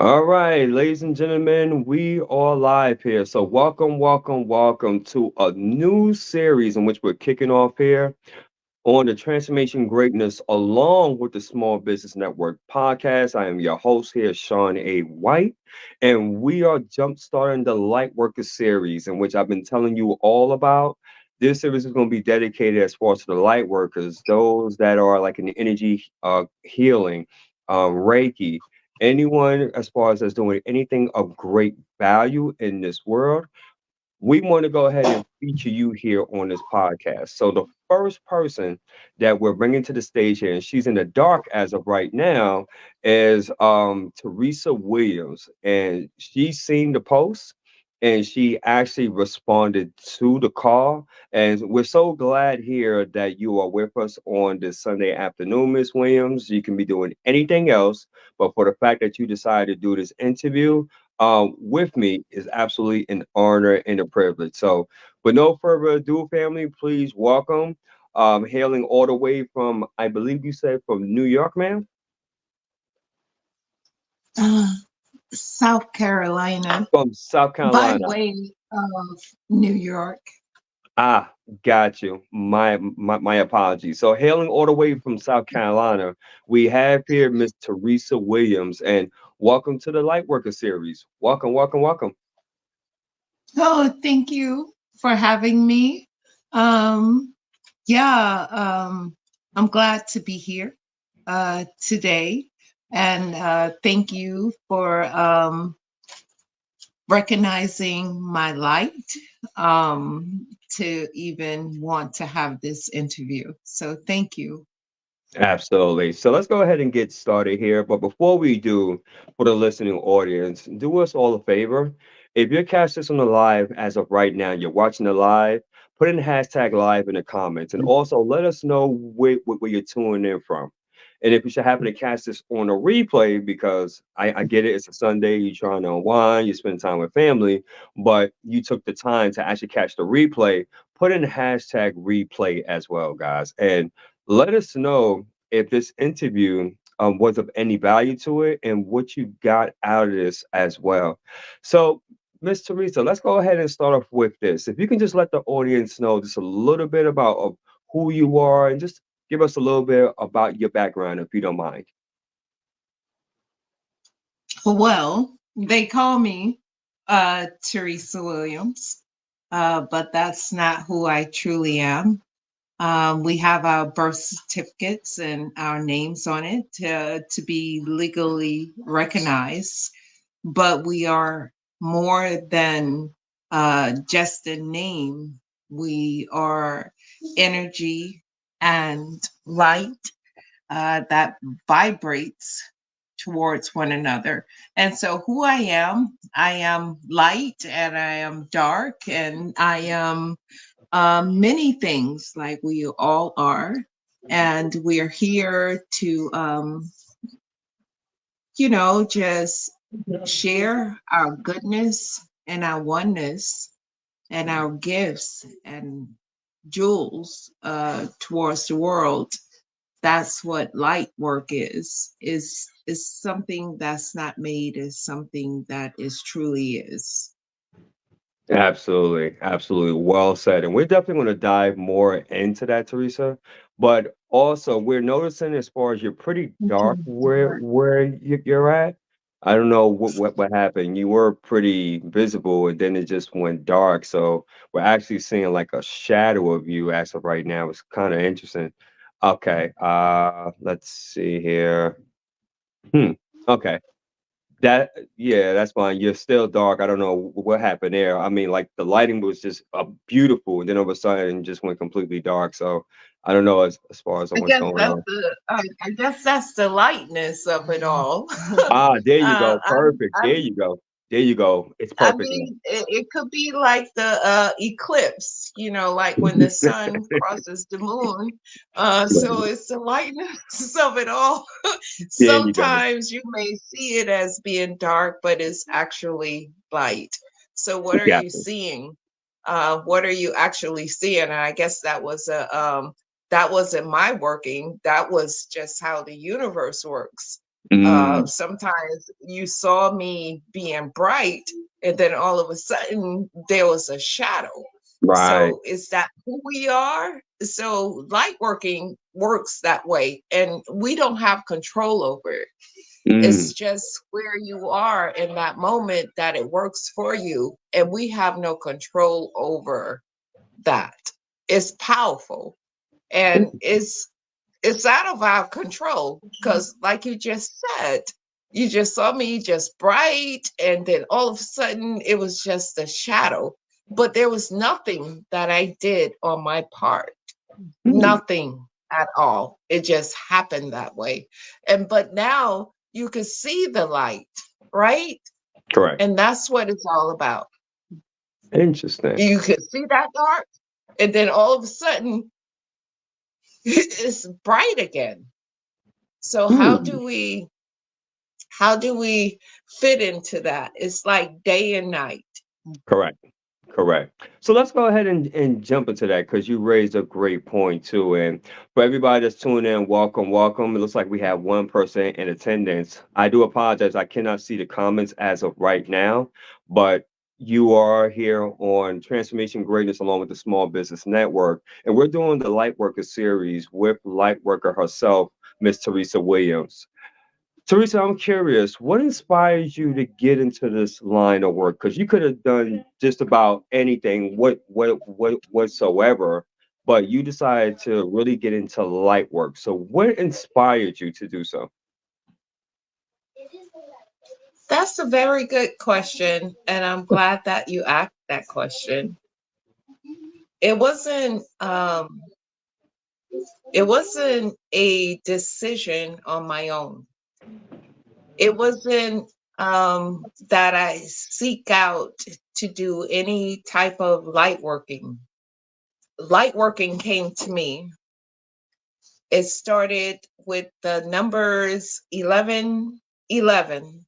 All right, ladies and gentlemen, we are live here. So, welcome, welcome, welcome to a new series in which we're kicking off here on the Transformation Greatness along with the Small Business Network podcast. I am your host here, Shawn A. White, and we are jumpstarting the Light Worker series, in which I've been telling you all about. This series is going to be dedicated as far as to the light workers, those that are like in the energy healing, Reiki, anyone as far as that's doing anything of great value in this world. We want to go ahead and feature you here on this podcast. So the first person that we're bringing to the stage here, and she's in the dark as of right now, is Teresa Williams, and she's seen the post. And she actually responded to the call. And we're so glad here that you are with us on this Sunday afternoon, Miss Williams. You can be doing anything else, but for the fact that you decided to do this interview, with me is absolutely an honor and a privilege. So, with no further ado, family, please welcome, hailing all the way from, I believe you said from New York, ma'am? uh, South Carolina From South by Carolina. way of New York. Ah, got you. My apologies. So, hailing all the way from South Carolina, we have here Miss Teresa Williams, and welcome to the Lightworker series. Welcome, welcome, welcome. Oh, thank you for having me. Um, yeah, I'm glad to be here today. And thank you for recognizing my light to even want to have this interview. So thank you. Absolutely. So let's go ahead and get started here. But before we do, for the listening audience, do us all a favor. If you're catching this on the live as of right now, you're watching the live, put in hashtag live in the comments and also let us know where you're tuning in from. And if you should happen to catch this on a replay, because I get it, it's a Sunday, you're trying to unwind, you spend time with family, but you took the time to actually catch the replay, put in hashtag replay as well, guys. And let us know if this interview was of any value to it and what you got out of this as well. So, Miss Teresa, let's go ahead and start off with this. If you can just let the audience know just a little bit about of who you are and just give us a little bit about your background, if you don't mind. Well, they call me Teresa Williams, but that's not who I truly am. We have our birth certificates and our names on it to be legally recognized, but we are more than just a name. We are energy and light that vibrates towards one another. And so, who I am light and I am dark and I am many things like we all are. And we are here to, just share our goodness and our oneness and our gifts and jewels towards the world. That's what light work is something that's not made, is something that is truly is. Absolutely, absolutely. Well said. And we're definitely going to dive more into that, Teresa. But also, we're noticing as far as you're pretty dark where you're at. I don't know what happened. You were pretty visible, and then it just went dark. So we're actually seeing like a shadow of you as of right now. It's kind of interesting. Okay. Let's see here. Hmm. Okay. That yeah, that's fine. You're still dark. I don't know what happened there. I mean, like the lighting was just beautiful, and then all of a sudden it just went completely dark. So I don't know as far as I what's guess going that's on. I guess that's the lightness of it all. Ah, there you go. I'm, Perfect. There I'm you go. There you go. It's I perfect now. mean, it could be like the eclipse, like when the sun crosses the moon. So it's the lightness of it all. There you go. Sometimes you may see it as being dark, but it's actually light. So what are Yeah. you seeing? What are you actually seeing? And I guess that wasn't my working. That was just how the universe works. Mm, Sometimes you saw me being bright, and then all of a sudden there was a shadow. right. So is that who we are? So light working works that way, and we don't have control over it. Mm, It's just where you are in that moment that it works for you, and we have no control over that. It's powerful, and it's out of our control because, like you just said, you just saw me just bright, and then all of a sudden it was just a shadow. But there was nothing that I did on my part, mm, nothing at all. It just happened that way. And but now you can see the light, right? correct. And that's what it's all about. Interesting. You can see that dark, and then all of a sudden it's bright again. So Mm. how do we fit into that? It's like day and night. Correct. Correct. So let's go ahead and jump into that because you raised a great point too. And for everybody that's tuning in, welcome, welcome. It looks like we have one person in attendance. I do apologize. I cannot see the comments as of right now, but you are here on Transformation Greatness along with the Small Business Network. And we're doing the Lightworker series with Lightworker herself, Miss Teresa Williams. Teresa, I'm curious, what inspires you to get into this line of work? Because you could have done just about anything, whatsoever, but you decided to really get into light work. So, what inspired you to do so? That's a very good question, and I'm glad that you asked that question. It wasn't it wasn't a decision on my own. It wasn't that I seek out to do any type of light working. Light working came to me. It started with the numbers 1111.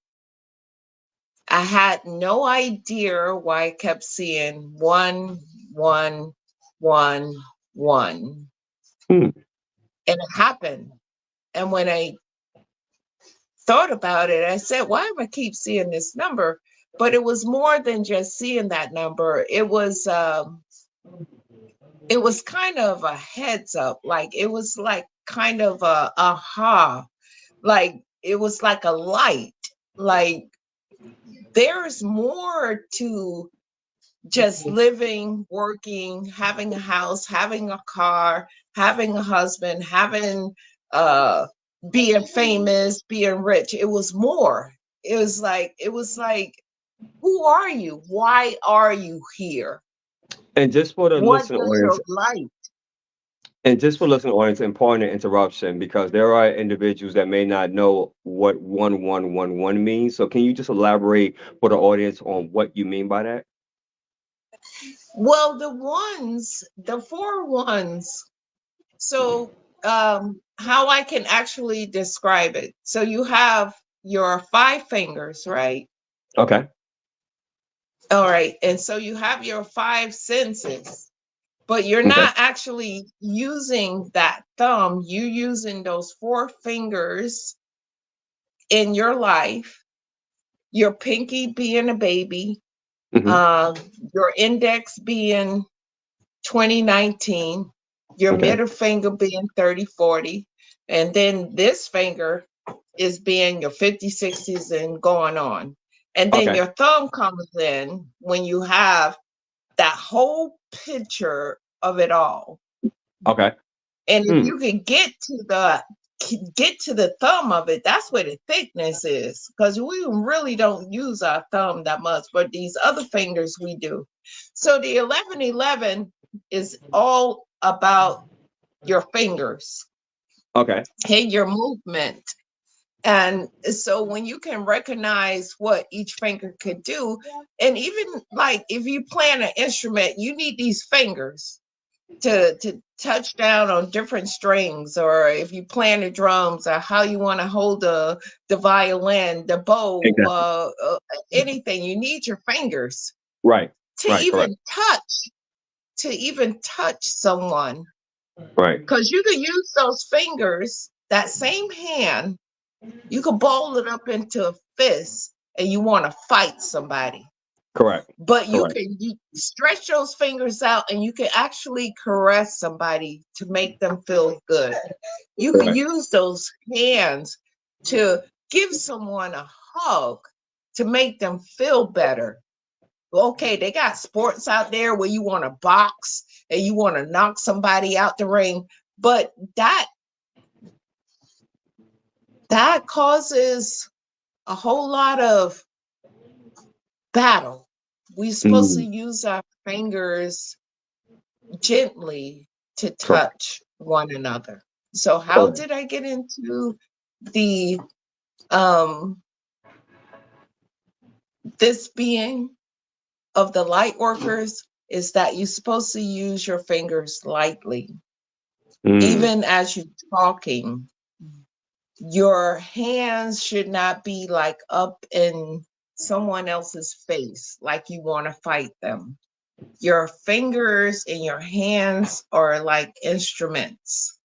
I had no idea why I kept seeing one, one, one. Hmm. And it happened. And when I thought about it, I said, why do I keep seeing this number? But it was more than just seeing that number. It was kind of a heads up. Like it was like kind of a aha. Like it was like a light. Like there's more to just living, working, having a house, having a car, having a husband, having uh being famous, being rich. It was more. It was like who are you? Why are you here? And just for the What listening does audience, your life? and just for listening audience, important interruption because there are individuals that may not know what 1111 means. So, can you just elaborate for the audience on what you mean by that? Well, the four ones. So how I can actually describe it. So you have your five fingers, right? Okay. All right. And so you have your five senses, but you're Okay. not actually using that thumb. You using those four fingers in your life, your pinky being a baby, Hmm. uh, your index being 2019, your Okay. middle finger being 3040, and then this finger is being your 50s, 60s, and going on. And then Okay. your thumb comes in when you have that whole picture of it all. Okay. And if Mm. you can get to the thumb of it, that's where the thickness is. Because we really don't use our thumb that much, but these other fingers we do. So the 1111 is all about your fingers Okay. and your movement. And so when you can recognize what each finger could do, and even like if you play an instrument, you need these fingers to touch down on different strings, or if you play the drums, or how you want to hold the violin, the bow, Exactly. anything. You need your fingers Right. to Right. Correct. even touch someone, Right. because you can use those fingers, that same hand, You could ball it up into a fist and you want to fight somebody. Correct. But Correct. you stretch those fingers out and you can actually caress somebody to make them feel good. You can Correct. use those hands to give someone a hug to make them feel better. Okay, they got sports out there where you want to box and you want to knock somebody out the ring, but that causes a whole lot of battle. We're supposed to Mm, use our fingers gently to correct. touch one another. So how Correct. did I get into the um this being of the light workers is that you're supposed to use your fingers lightly. Mm, Even as you're talking, your hands should not be like up in someone else's face, like you want to fight them. Your fingers and your hands are like instruments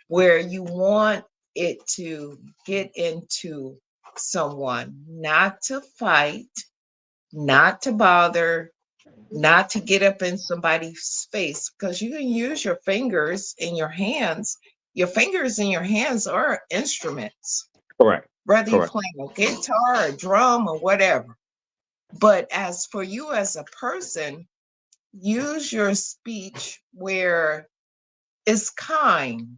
where you want it to get into someone, not to fight, not to bother, not to get up in somebody's face, because you can use your fingers and your hands. Your fingers and your hands are instruments, correct. whether you're Correct. playing a guitar, a drum, or whatever. But as for you as a person, use your speech where it's kind.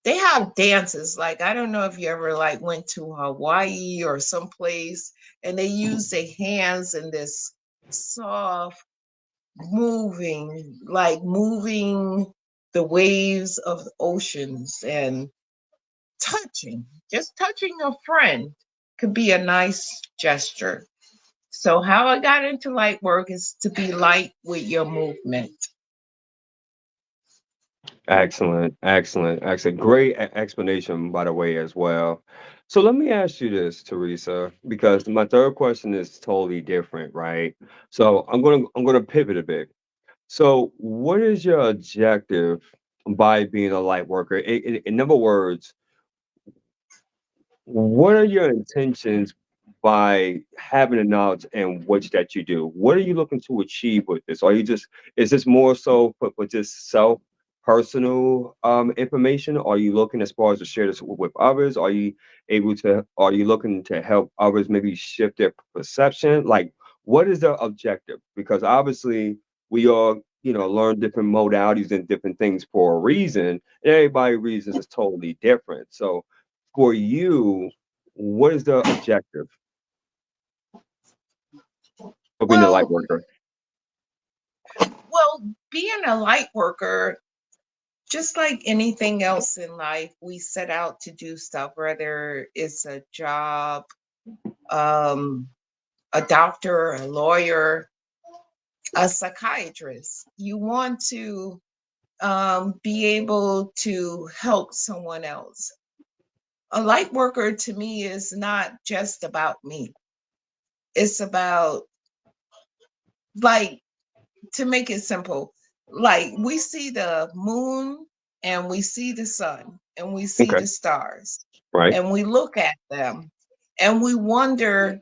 They have dances, like I don't know if you ever like went to Hawaii or someplace and they use their hands in this soft moving the waves of the oceans and touching, just touching a friend could be a nice gesture. So how I got into light work is to be light with your movement. Excellent. Excellent. Excellent. Great explanation, by the way, as well. So let me ask you this, Teresa, because my third question is totally different, right? So I'm gonna pivot a bit. So, what is your objective by being a light worker? In other words, what are your intentions by having the knowledge and what that you do? What are you looking to achieve with this? Are you just is this more so for just self personal information? Are you looking as far as to share this with others? Are you looking to help others maybe shift their perception? Like what is the objective? Because obviously we all, learn different modalities and different things for a reason. And everybody's reasons is totally different. So for you, what is the objective of being a light Well, worker? being a light worker, just like anything else in life, we set out to do stuff, whether it's a job, um, a doctor, a lawyer, a psychiatrist. You want to be able to help someone else. A light worker to me is not just about me. It's about, like, to make it simple, like we see the moon and we see the sun and we see Okay, the stars right, and we look at them and we wonder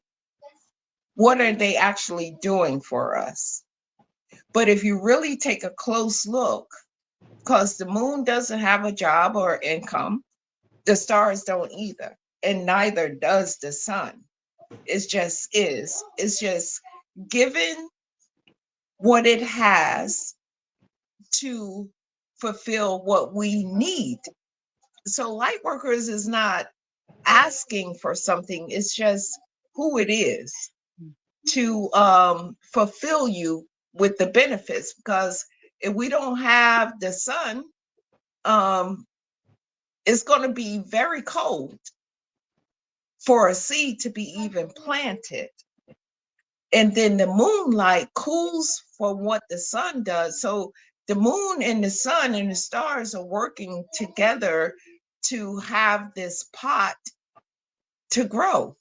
what are they actually doing for us. But if you really take a close look, because the moon doesn't have a job or income, the stars don't either, and neither does the sun. It just is. It's just given what it has to fulfill what we need. So light workers is not asking for something, it's just who it is to fulfill you with the benefits. Because if we don't have the sun, um, it's going to be very cold for a seed to be even planted. And then the moonlight cools for what the sun does. So the moon and the sun and the stars are working together to have this pot to grow,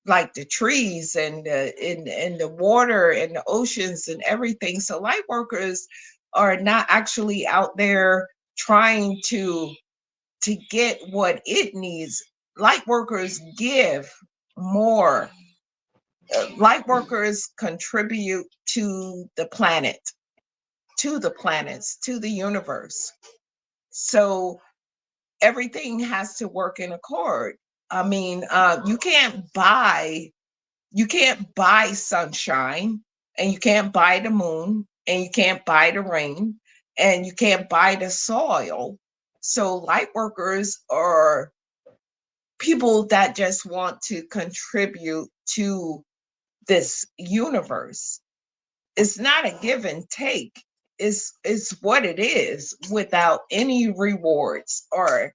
like the trees and the water and the oceans and everything. So light workers are not actually out there trying to get what it needs. light workers give more. Light workers contribute to the planet, to the planets, to the universe. So everything has to work in accord. I mean, you can't buy sunshine, and you can't buy the moon, and you can't buy the rain, and you can't buy the soil. So light workers are people that just want to contribute to this universe. It's not a give and take. It's what it is, without any rewards or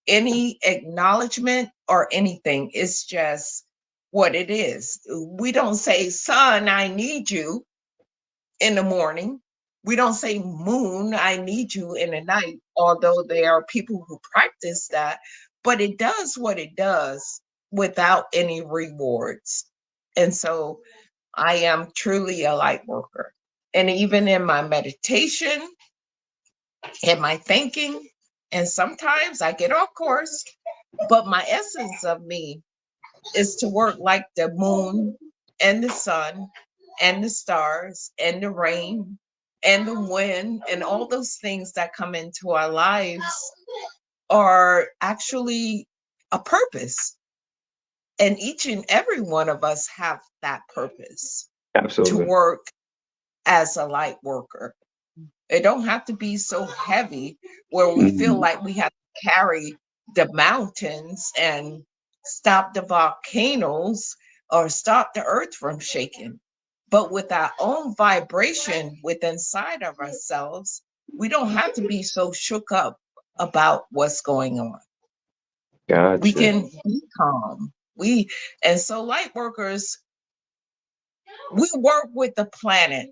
any acknowledgement or anything. It's just what it is. We don't say, sun, I need you in the morning. We don't say, moon, I need you in the night, although there are people who practice that, but it does what it does without any rewards. And so I am truly a light worker. And even in my meditation, in my thinking, and sometimes I get off course, but my essence of me is to work like the moon and the sun and the stars and the rain and the wind, and all those things that come into our lives are actually a purpose. And each and every one of us have that purpose, to Absolutely. work as a light worker. It don't have to be so heavy where we feel Mhm. like we have to carry the mountains and stop the volcanoes or stop the earth from shaking. But with our own vibration within inside of ourselves, we don't have to be so shook up about what's going on. We Gotcha. can be calm. And so light workers, we work with the planet.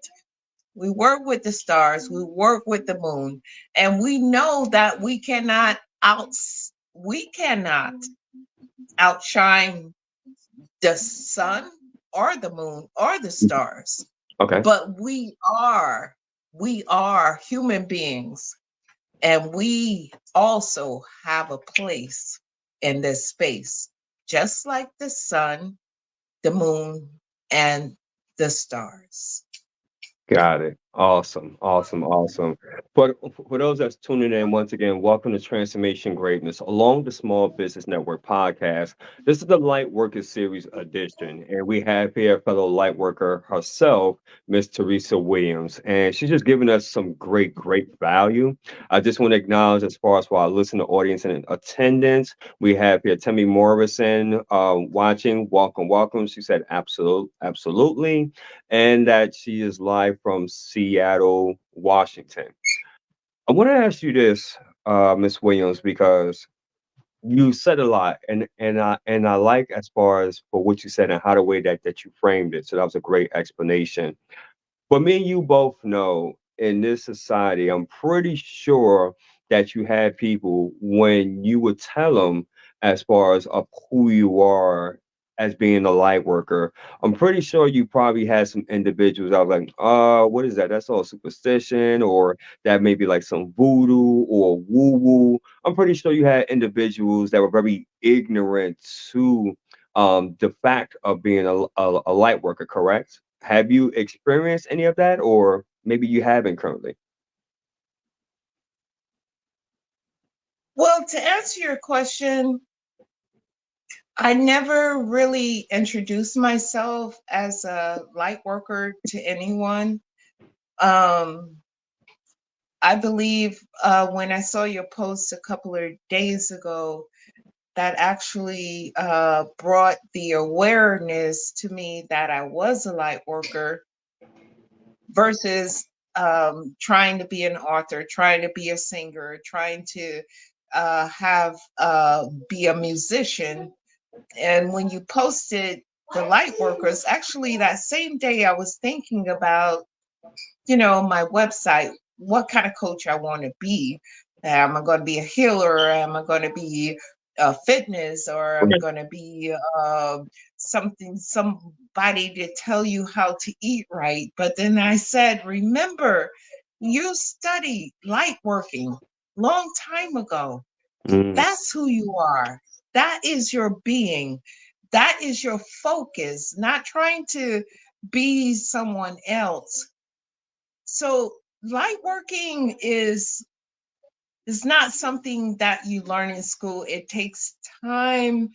We work with the stars, we work with the moon, and we know that we cannot outshine the sun or the moon or the stars. Okay. But we are human beings, and we also have a place in this space, just like the sun, the moon, and the stars. Got it. Awesome, awesome, awesome. For those that's tuning in, once again, welcome to Transformation Greatness along the Small Business Network podcast. This is the Light Worker Series edition, and we have here fellow light worker herself, Miss Teresa Williams, and she's just giving us some great, great value. I just want to acknowledge, as far as for our listener audience and in attendance, we have here Tammy Morrison watching. Welcome, welcome. She said, absolutely, and that she is live from Seattle, Washington. I want to ask you this, Miss Williams, because you said a lot, and I like as far as for what you said and how the way that you framed it. So that was a great explanation. But me and you both know in this society, I'm pretty sure that you had people when you would tell them as far as of who you are as being a light worker. I'm pretty sure you probably had some individuals that was like, what is that? That's all superstition, or that may be like some voodoo or woo woo. I'm pretty sure you had individuals that were very ignorant to the fact of being a light worker, correct? Have you experienced any of that, or maybe you haven't currently? Well, to answer your question, I never really introduced myself as a light worker to anyone. Um, I believe when I saw your post a couple of days ago, that actually brought the awareness to me that I was a light worker versus trying to be an author, trying to be a singer, trying to have be a musician. And when you posted the light workers, actually that same day I was thinking about, my website, what kind of coach I want to be. Am I going to be a healer? Am I going to be a fitness, or I'm Okay. going to be somebody to tell you how to eat right? But then I said, remember, you studied light working long time ago. Mm, That's who you are. That is your being. That is your focus, not trying to be someone else. So light working is not something that you learn in school. It takes time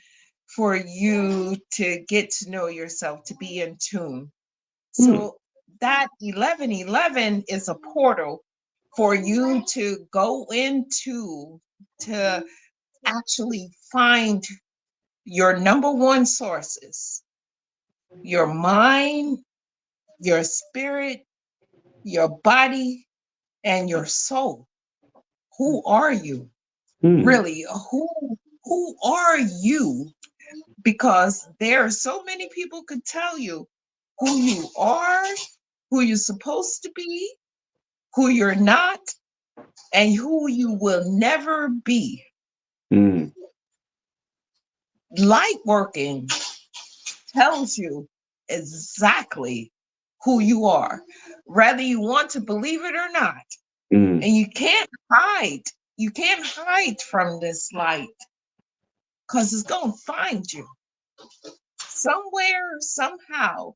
for you to get to know yourself, to be in tune. Mm, So that 1111 is a portal for you to go into, to actually find your number one sources: your mind, your spirit, your body, and your soul. Who are you? mm, Really, who are you? Because there are so many people could tell you who you are, who you're supposed to be, who you're not, and who you will never be. mm, Light working tells you exactly who you are, whether you want to believe it or not. mm, And you can't hide. You can't hide from this light because it's going to find you somewhere, somehow.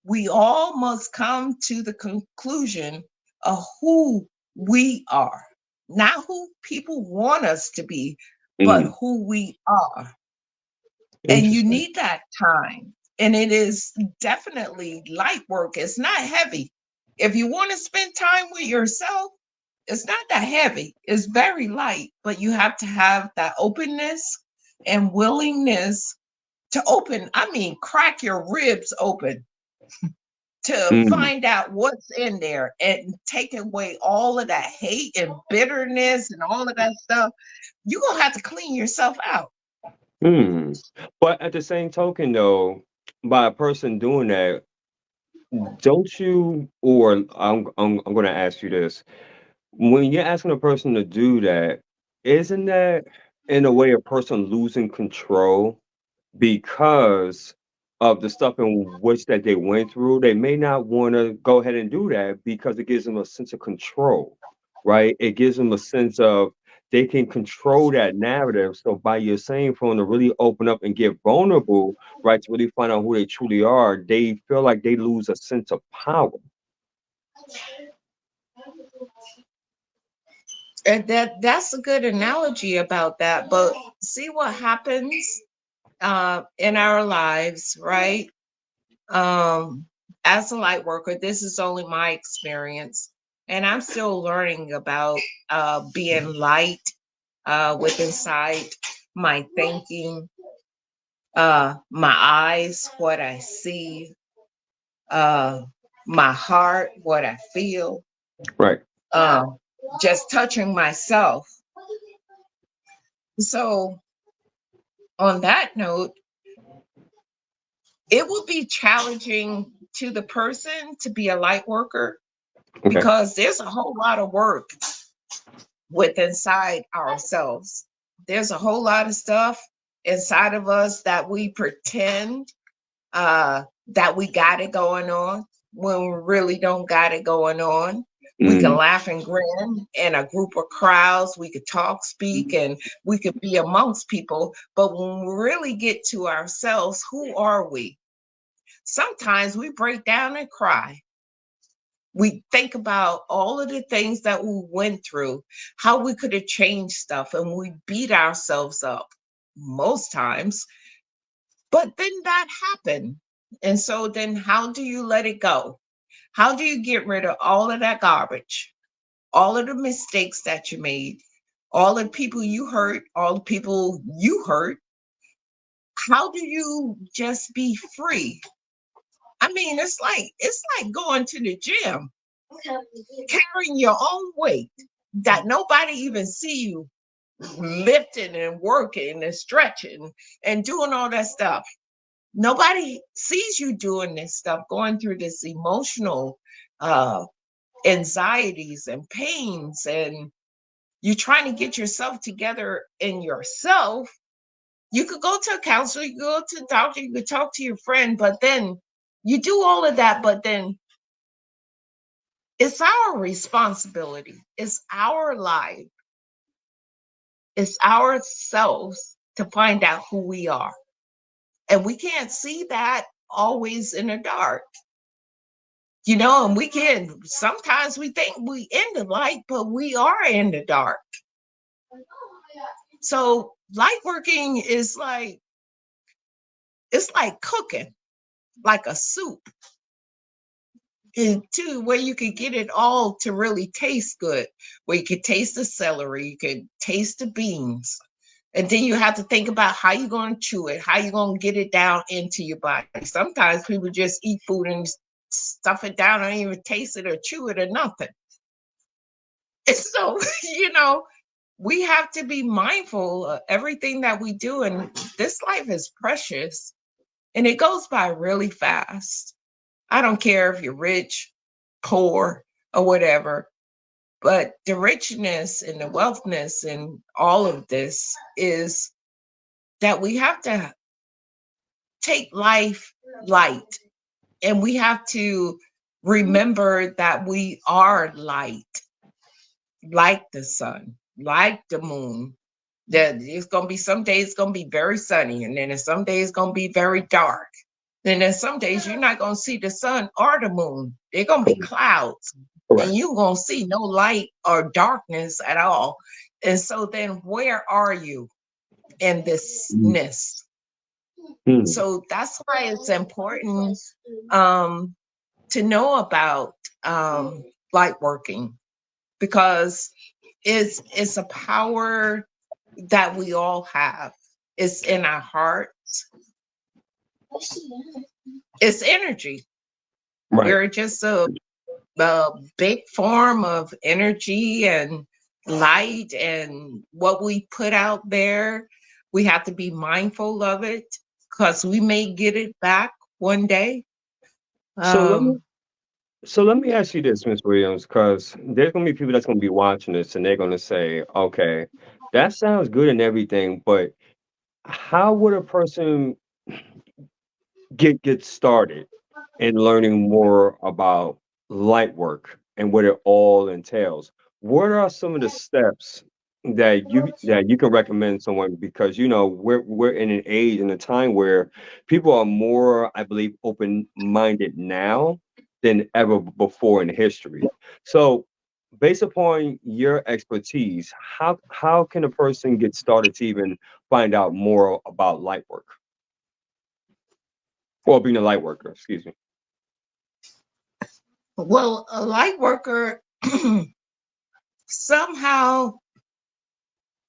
We all must come to the conclusion of who we are, not who people want us to be, but mm. who we are. And you Interesting. need that time. And it is definitely light work. It's not heavy. If you want to spend time with yourself, it's not that heavy. It's very light, but you have to have that openness and willingness to open, I mean, crack your ribs open to Mm, find out what's in there and take away all of that hate and bitterness and all of that stuff. You're going to have to clean yourself out. mm. But at the same token, though, by a person doing that, don't you, or I'm going to ask you this. When you're asking a person to do that, isn't that in a way a person losing control because of the stuff in which that they went through? They may not want to go ahead and do that because it gives them a sense of control, right? It gives them a sense of they can control that narrative. So by your saying for them to really open up and get vulnerable, right, to really find out who they truly are, they feel like they lose a sense of power. And that's a good analogy about that. But see what happens in our lives, right? Um, as a light worker, this is only my experience, and I'm still learning about being light with inside my thinking, my eyes, what I see, uh, my heart, what I feel, Right. uh, just touching myself. So, on that note, it will be challenging to the person to be a light worker Okay. because there's a whole lot of work with inside ourselves. There's a whole lot of stuff inside of us that we pretend that we got it going on when we really don't got it going on. We can Mm, laugh and grin in a group of crowds. We could talk, speak, and we could be amongst people. But when we really get to ourselves, who are we? Sometimes we break down and cry. We think about all of the things that we went through, how we could have changed stuff, and we beat ourselves up most times. But then that happened. And so then how do you let it go? How do you get rid of all of that garbage, all of the mistakes that you made, all the people you hurt, all the people you hurt? How do you just be free? I mean, it's like going to the gym, carrying your own weight that nobody even see you lifting and working and stretching and doing all that stuff. Nobody sees you doing this stuff, going through this emotional uh, anxieties and pains, and you're trying to get yourself together in yourself. You could go to a counselor, you could go to a doctor, you could talk to your friend, but then you do all of that, but then it's our responsibility. It's our life. It's ourselves. to find out who we are. And we can't see that always in the dark, and we can sometimes we think we in the light, but we are in the dark. So light working is like it's like cooking, like a soup, and too, where you could get it all to really taste good, where you could taste the celery, you could taste the beans, and then you have to think about how you're going to chew it, how you're going to get it down into your body. Sometimes people just eat food and stuff it down and don't even taste it or chew it or nothing. And so, we have to be mindful of everything that we do. And this life is precious and it goes by really fast. I don't care if you're rich, poor, or whatever, but the richness and the wealthness and all of this is that we have to take life light, and we have to remember that we are light, like the sun, like the moon. That it's gonna be some days it's gonna be very sunny, and then some days it's gonna be very dark. And then some days you're not gonna see the sun or the moon. They're gonna be clouds, and Correct. you gonna see no light or darkness at all. And so then where are you in this ness? Mm. So that's why it's important um, to know about light working, because it's a power that we all have. It's in our hearts. It's energy. Right. We're just a big form of energy and light, and what we put out there, we have to be mindful of it because we may get it back one day. So let me Um, so let me ask you this, Miss Williams, because there's gonna be people that's gonna be watching this and they're gonna say, okay, that sounds good and everything, but how would a person get started in learning more about light work and what it all entails? What are some of the steps that you can recommend someone, because we're in an age and a time where people are more, I believe, open minded now than ever before in history. So based upon your expertise, how can a person get started to even find out more about light work, or being a light worker, excuse me? well, a light worker, somehow,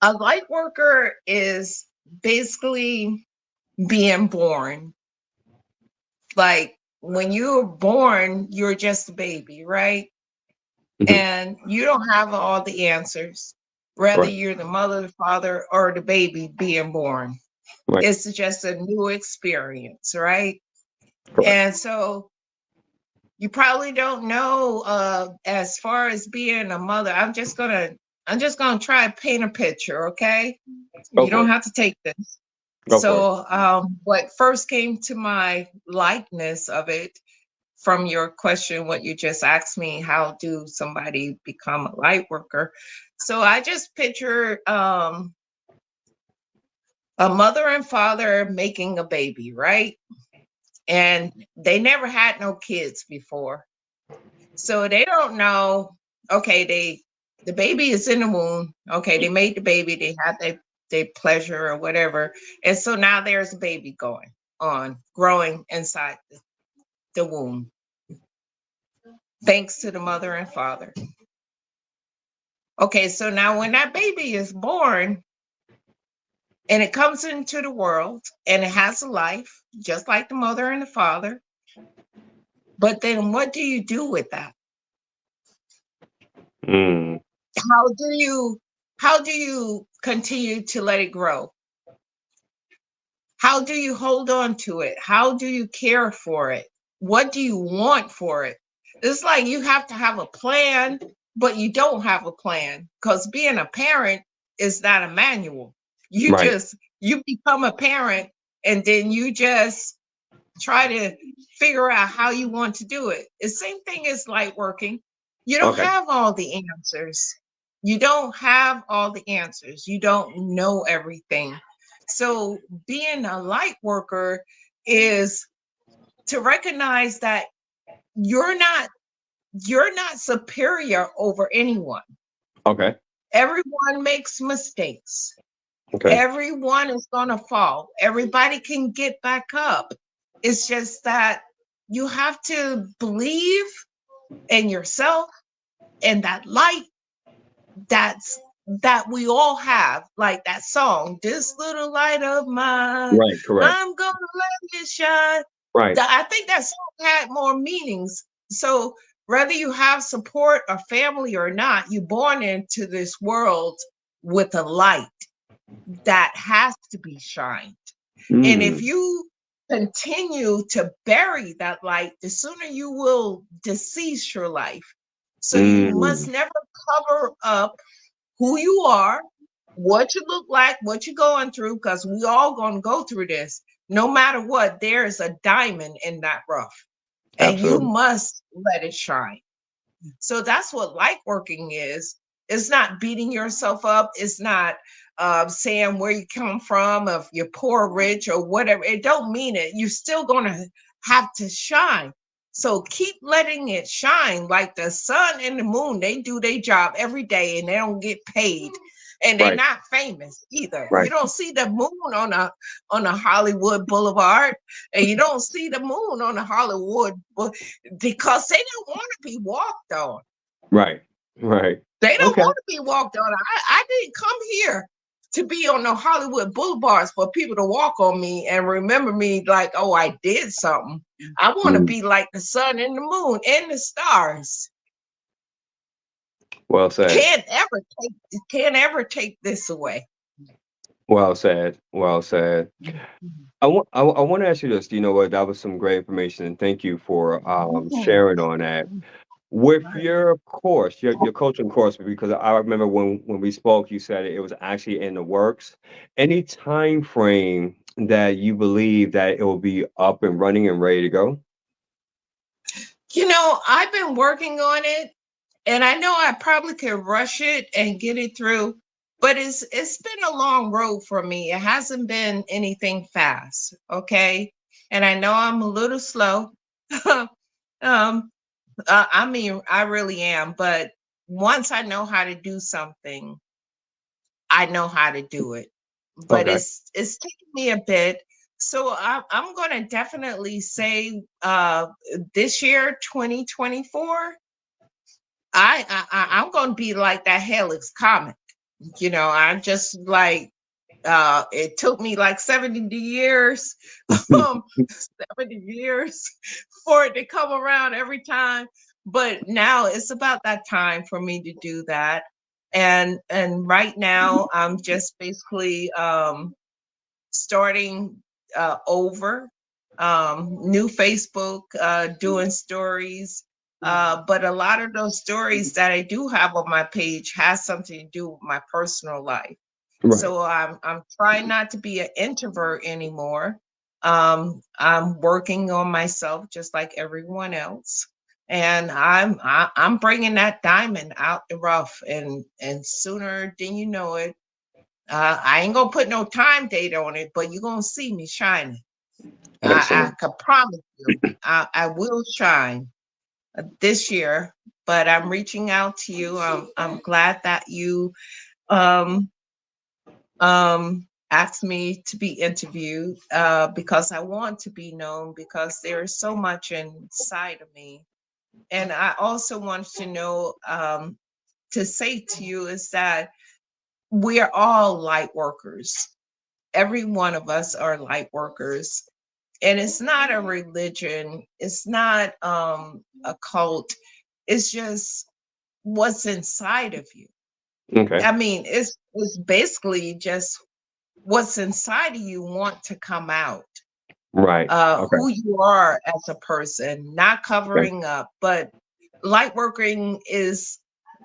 a light worker is basically being born. Like when you're born, you're just a baby, right? Mhm. And you don't have all the answers, whether Right, you're the mother, the father, or the baby being born. right, It's just a new experience, right? correct. And so you probably don't know, as far as being a mother. I'm just gonna try to paint a picture, okay? Go You for don't it. have to take this. Go for it. So what first came to my likeness of it from your question, what you just asked me, how do somebody become a light worker? So I just picture a mother and father making a baby, right? And they never had no kids before. So they don't know, okay, the baby is in the womb. Okay, they made the baby, they had their pleasure or whatever. And so now there's a baby going on, growing inside the womb, thanks to the mother and father. Okay, so now when that baby is born and it comes into the world and it has a life, just like the mother and the father, but then what do you do with that? Mm, How do you how do you continue to let it grow? How do you hold on to it? How do you care for it? What do you want for it? It's like you have to have a plan, but you don't have a plan, because being a parent is not a manual. right. You become a parent and then you just try to figure out how you want to do it. The same thing as light working. You don't Okay. have all the answers. You don't have all the answers. You don't know everything. So being a light worker is to recognize that you're not you're not superior over anyone. Okay. Everyone makes mistakes. Okay. Everyone is going to fall. Everybody can get back up. It's just that you have to believe in yourself and that light that's that we all have, like that song, this little light of mine, Right. Correct. I'm gonna let it shine. Right. I think that song had more meanings. So whether you have support or family or not, you're born into this world with a light that has to be shined. And if Mm. you continue to bury that light, the sooner you will decease your life. So you must Mm. never cover up who you are, what you look like, what you're going through, because we all gonna go through this. No matter what, there is a diamond in that rough, and you Absolutely. must let it shine. So that's what light working is. It's not beating yourself up. It's not saying where you come from, if you're poor, rich, or whatever. It don't mean it. You're still gonna have to shine. So keep letting it shine. Like the sun and the moon, they do their job every day and they don't get paid. And they're Right. not famous either. You Right. don't see the moon on a Hollywood Boulevard, and you don't see the moon on a Hollywood because they don't want to be walked on. Right. Right. They don't Okay. want to be walked on. I didn't come here to be on the Hollywood boulevards for people to walk on me and remember me like, oh, I did something. I want to Mm. be like the sun and the moon and the stars. Well said. Can't ever take this away. Well said. Well said. I want to ask you this. You know what? That was some great information, and thank you for sharing on that. With your course, your coaching course, because I remember when we spoke, you said it was actually in the works. Any time frame that you believe that it will be up and running and ready to go? I've been working on it, and I know I probably could rush it and get it through, but it's been a long road for me. It hasn't been anything fast, okay? And I know I'm a little slow. um, I mean, I really am, but once I know how to do something, I know how to do it. But Okay. it's taking me a bit. So I'm going to definitely say this year, 2024, I'm going to be like that Helix comic. I'm just like it took me like 70 years, um, 70 years for it to come around every time. But now it's about that time for me to do that. And right now I'm just basically starting over, new Facebook, doing stories. But a lot of those stories that I do have on my page has something to do with my personal life. Right. So I'm trying not to be an introvert anymore. I'm working on myself just like everyone else, and I'm bringing that diamond out the rough, and sooner than you know it, I ain't gonna put no time date on it, but you're gonna see me shining. I Excellent. can promise you, I will shine this year. But I'm reaching out to you. I'm glad that you um, asked me to be interviewed because I want to be known because there is so much inside of me. And I also want to know to say to you is that we are all light workers. Every one of us are light workers. And it's not a religion, it's not a cult, it's just what's inside of you. Okay. I mean, it's basically just what's inside of you want to come out. Right. Okay. Who you are as a person, not Okay. covering up, but light working is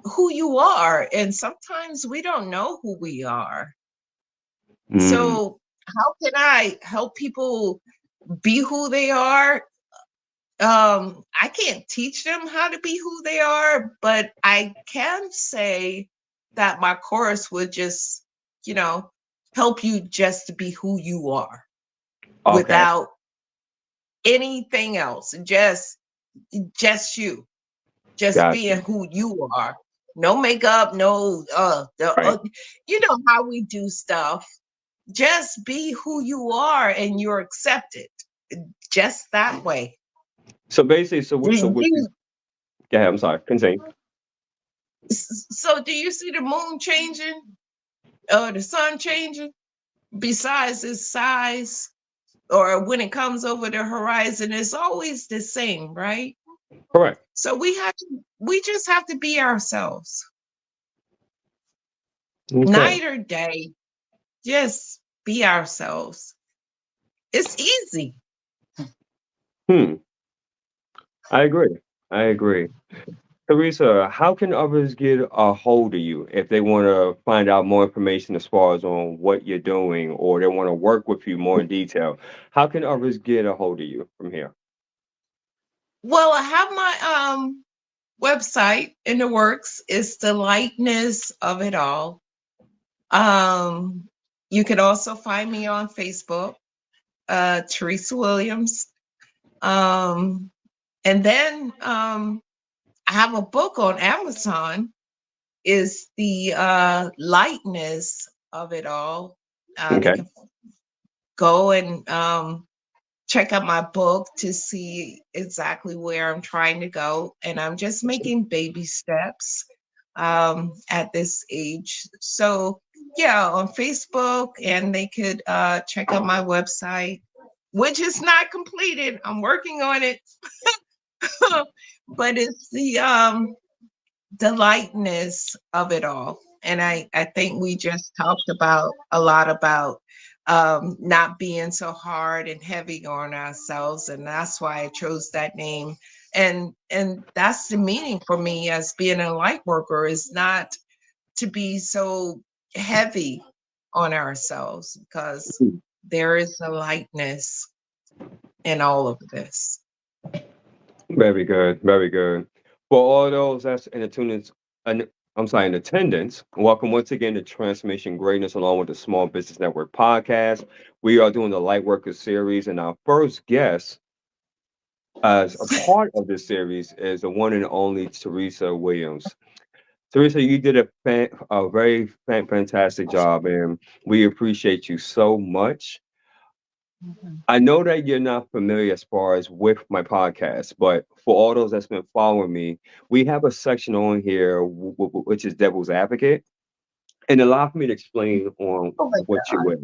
who you are. And sometimes we don't know who we are. Mm. So, how can I help people be who they are? I can't teach them how to be who they are, but I can say that my course would just, you know, help you just to be who you are Okay, without anything else. Just you. Just got being you. who you are. No makeup, no Right. you know how we do stuff. Just be who you are and you're accepted. Just that way. So basically, Do so what you? you, Yeah, I'm sorry. Continue. so do you see the moon changing or the sun changing besides its size? Or when it comes over the horizon, it's always the same, right? Correct. So we just have to be ourselves. Okay. Night or day, just be ourselves. It's easy. Hmm. I agree. I agree. Teresa, how can others get a hold of you if they want to find out more information as far as on what you're doing or they want to work with you more in detail? How can others get a hold of you from here? Well, I have my website in the works. It's the lightness of it all. Um, you can also find me on Facebook, Teresa Williams. Um, and then I have a book on Amazon. Is the lightness of it all. They Okay. can go and check out my book to see exactly where I'm trying to go. And I'm just making baby steps at this age. So, yeah, on Facebook, and they could check out my website, which is not completed. I'm working on it, but it's the lightness of it all. And I think we just talked about a lot about not being so hard and heavy on ourselves. And that's why I chose that name. And that's the meaning for me as being a light worker is not to be so heavy on ourselves because Hmm. there is a lightness in all of this. Very good. Very good. For all those that's in attendance, and I'm sorry, in attendance, welcome once again to Transformation Greatness along with the Small Business Network podcast. We are doing the Lightworkers series, and our first guest as a part of this series is the one and only Teresa Williams. Teresa, you did a very fantastic job, and we appreciate you so much. Mhm. I know that you're not familiar as far as with my podcast, but for all those that's been following me, we have a section on here which is Devil's Advocate, and allow me to explain on Oh my what you God. will.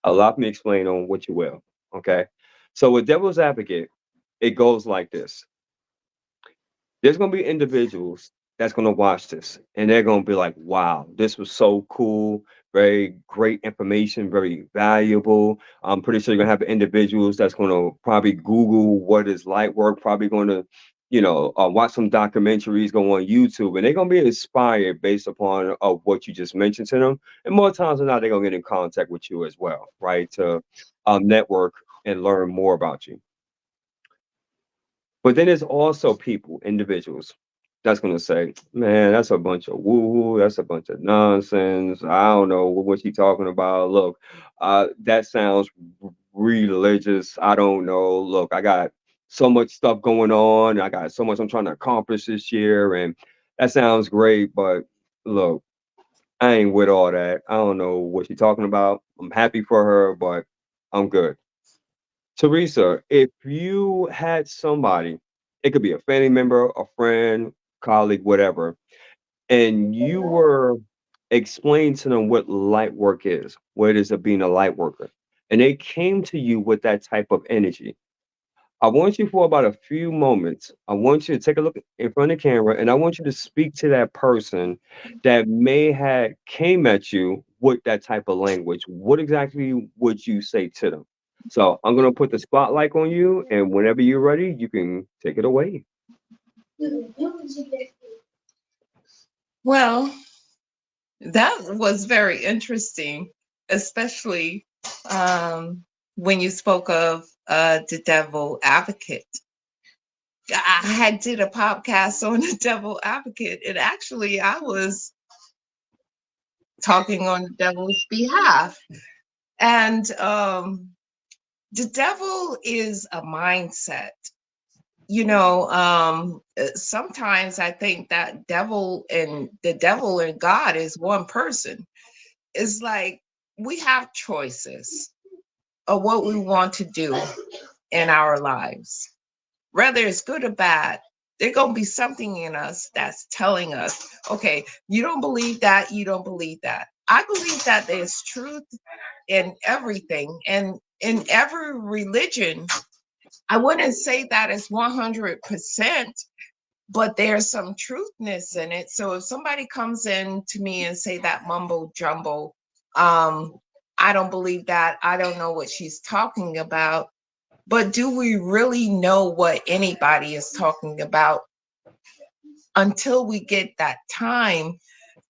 Allow me to explain on what you will. Okay, so with Devil's Advocate, it goes like this: there's gonna be individuals that's gonna watch this and they're gonna be like, wow, this was so cool, very great information, very valuable. I'm pretty sure you're gonna have individuals that's gonna probably Google what is light work, probably gonna, watch some documentaries, go on YouTube, and they're gonna be inspired based upon what you just mentioned to them. And more times than not, they're gonna get in contact with you as well, right? To network and learn more about you. But then there's also people, individuals, that's gonna say, "Man, that's a bunch of woo-woo. That's a bunch of nonsense. I don't know what she talking about. Look, that sounds religious. I don't know. Look, I got so much stuff going on. I got so much I'm trying to accomplish this year, and that sounds great. But look, I ain't with all that. I don't know what she's talking about. I'm happy for her, but I'm good." Teresa, if you had somebody, it could be a family member, a friend, colleague, whatever, and you were explaining to them what light work is, what it is of being a light worker, and they came to you with that type of energy. I want you for about a few moments. I want you to take a look in front of the camera, and I want you to speak to that person that may have came at you with that type of language. What exactly would you say to them? So I'm gonna put the spotlight on you, and whenever you're ready, you can take it away. Well, that was very interesting, especially when you spoke of the devil advocate. I had did a podcast on the devil advocate, and actually, I was talking on the devil's behalf. And the devil is a mindset. Sometimes I think that devil and God is one person. It's like we have choices of what we want to do in our lives, whether it's good or bad. There's going to be something in us that's telling us, okay, you don't believe that, you don't believe that. I believe that there's truth in everything and in every religion. I wouldn't say that it's 100%, but there's some truthness in it. So if somebody comes in to me and say that mumbo jumbo, um, I don't believe that. I don't know what she's talking about. But do we really know what anybody is talking about until we get that time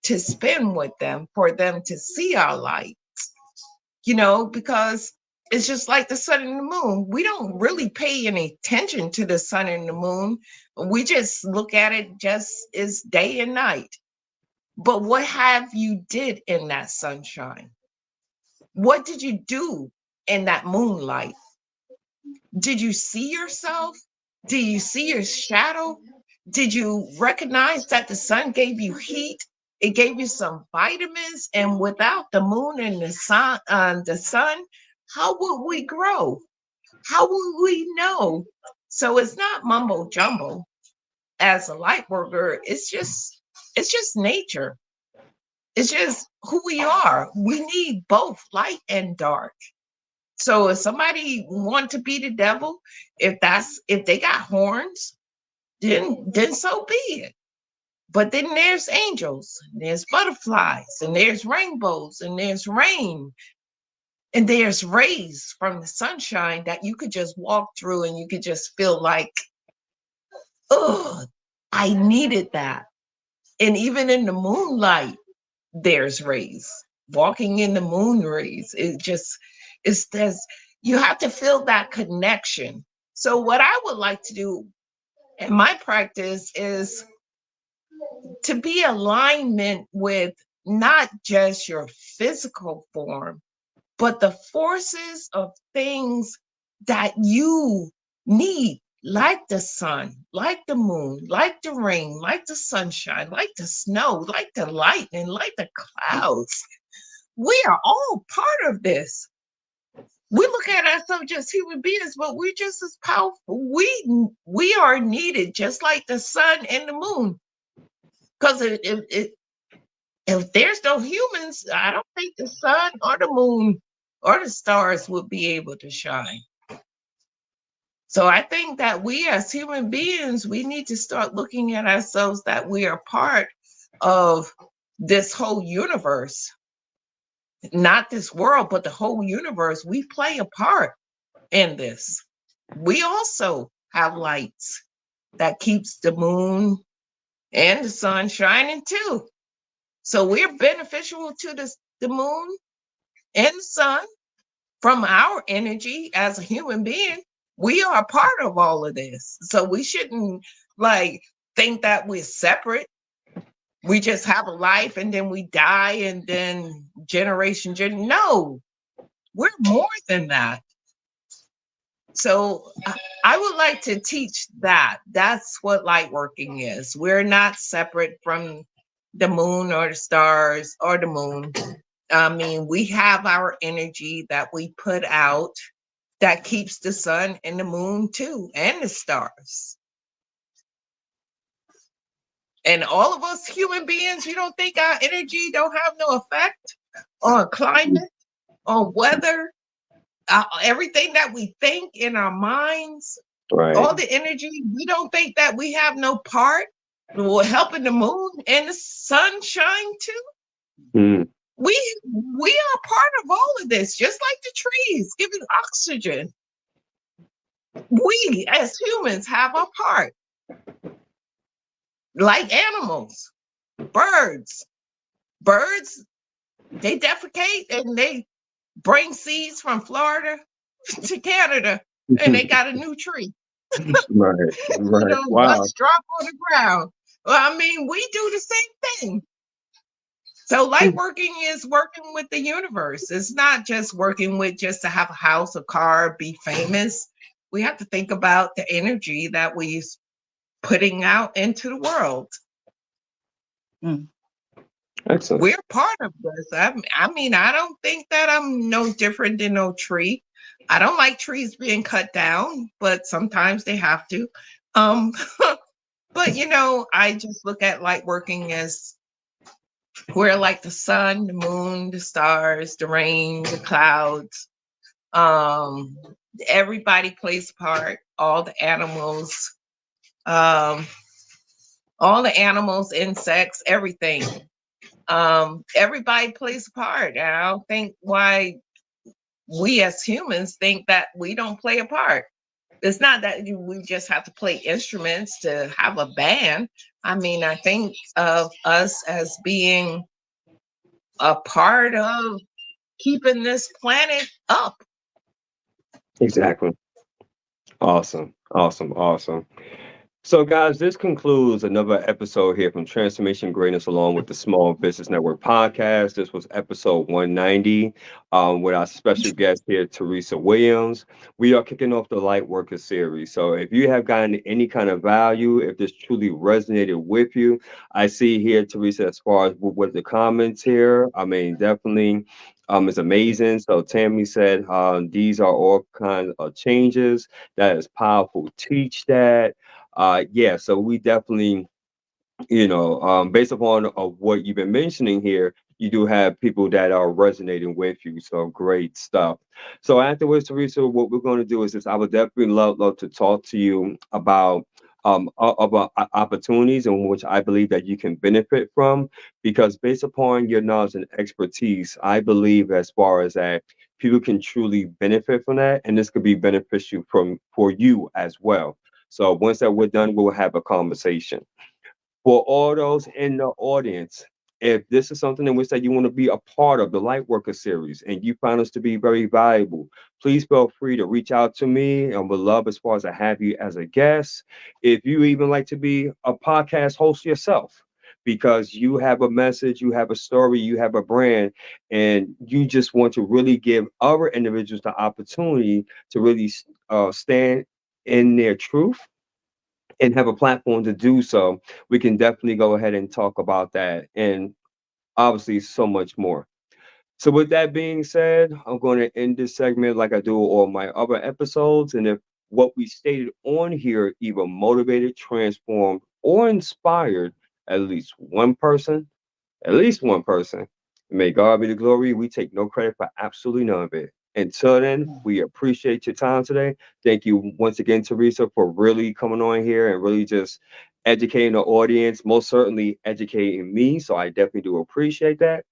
to spend with them for them to see our light? Because it's just like the sun and the moon. We don't really pay any attention to the sun and the moon. We just look at it just as day and night. But what have you did in that sunshine? What did you do in that moonlight? Did you see yourself? Did you see your shadow? Did you recognize that the sun gave you heat? It gave you some vitamins, and without the moon and the sun, how would we grow? How would we know? So it's not mumbo jumbo. As a light worker, it's just nature. It's just who we are. We need both light and dark. So if somebody want to be the devil, if they got horns, then so be it. But then there's angels, and there's butterflies, and there's rainbows, and there's rain, and there's rays from the sunshine that you could just walk through and you could just feel like, oh, I needed that. And even in the moonlight, there's rays. Walking in the moon rays, it's there's you have to feel that connection. So what I would like to do in my practice is to be alignment with not just your physical form, but the forces of things that you need, like the sun, like the moon, like the rain, like the sunshine, like the snow, like the lightning, like the clouds. We are all part of this. We look at ourselves just human beings, but we're just as powerful. We are needed just like the sun and the moon. Because if there's no humans, I don't think the sun or the moon or the stars would be able to shine. So I think that we as human beings, we need to start looking at ourselves that we are part of this whole universe, not this world, but the whole universe. We play a part in this. We also have lights that keeps the moon and the sun shining too. So we're beneficial to the moon and the sun from our energy as a human being. We are a part of all of this. So we shouldn't like think that we're separate. We just have a life and then we die and then no, we're more than that. So I would like to teach that. That's what light working is. We're not separate from the moon or the stars or the moon. I mean, we have our energy that we put out that keeps the sun and the moon too, and the stars. And all of us human beings, you don't think our energy don't have no effect on climate, on weather, everything that we think in our minds, Right. all the energy, we don't think that we have no part helping the moon and the sunshine too. Mm. We are part of all of this, just like the trees giving oxygen. We as humans have a part, like animals, birds. Birds, they defecate and they bring seeds from Florida to Canada, and they got a new tree. Right. Right. Wow. Nuts drop on the ground. Well, I mean, we do the same thing. So light working is working with the universe. It's not just working with just to have a house, a car, be famous. We have to think about the energy that we putting out into the world. Mm. Excellent. We're part of this. I mean, I don't think that I'm no different than no tree. I don't like trees being cut down, but sometimes they have to. Um, but I just look at light working as we're like the sun, the moon, the stars, the rain, the clouds. Um, Everybody plays a part. Um, all the animals, insects, everything. Everybody plays a part. And I don't think why we as humans think that we don't play a part. It's not that we just have to play instruments to have a band. I mean, I think of us as being a part of keeping this planet up. Exactly. Awesome. Awesome. Awesome. So, guys, this concludes another episode here from Transformation Greatness along with the Small Business Network podcast. This was episode 190 with our special guest here, Teresa Williams. We are kicking off the Light Worker series. So, if you have gotten any kind of value, if this truly resonated with you, I see here, Teresa, as far as with the comments here, I mean, definitely. It's amazing. So Tammy said, these are all kinds of changes. That is powerful. Teach that. Yeah, so we definitely, based upon what you've been mentioning here, you do have people that are resonating with you. So great stuff. So afterwards, Teresa, what we're going to do is this: I would definitely love to talk to you about opportunities in which I believe that you can benefit from, because based upon your knowledge and expertise, I believe as far as that people can truly benefit from that, and this could be beneficial from for you as well. So once that we're done, we'll have a conversation. For all those in the audience, if this is something in which that you want to be a part of the Lightworker series and you find us to be very valuable, please feel free to reach out to me and would love as far as I have you as a guest. If you even like to be a podcast host yourself, because you have a message, you have a story, you have a brand, and you just want to really give other individuals the opportunity to really stand in their truth and have a platform to do so, we can definitely go ahead and talk about that and obviously so much more. So, with that being said, I'm going to end this segment like I do all my other episodes. And if what we stated on here either motivated, transformed, or inspired at least one person. May God be the glory. We take no credit for absolutely none of it. Until then, we appreciate your time today. Thank you once again, Teresa, for really coming on here and really just educating the audience, most certainly educating me. So I definitely do appreciate that.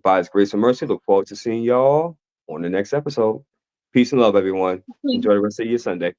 By His grace and mercy, look forward to seeing y'all on the next episode. Peace and love, everyone. Enjoy the rest of your Sunday.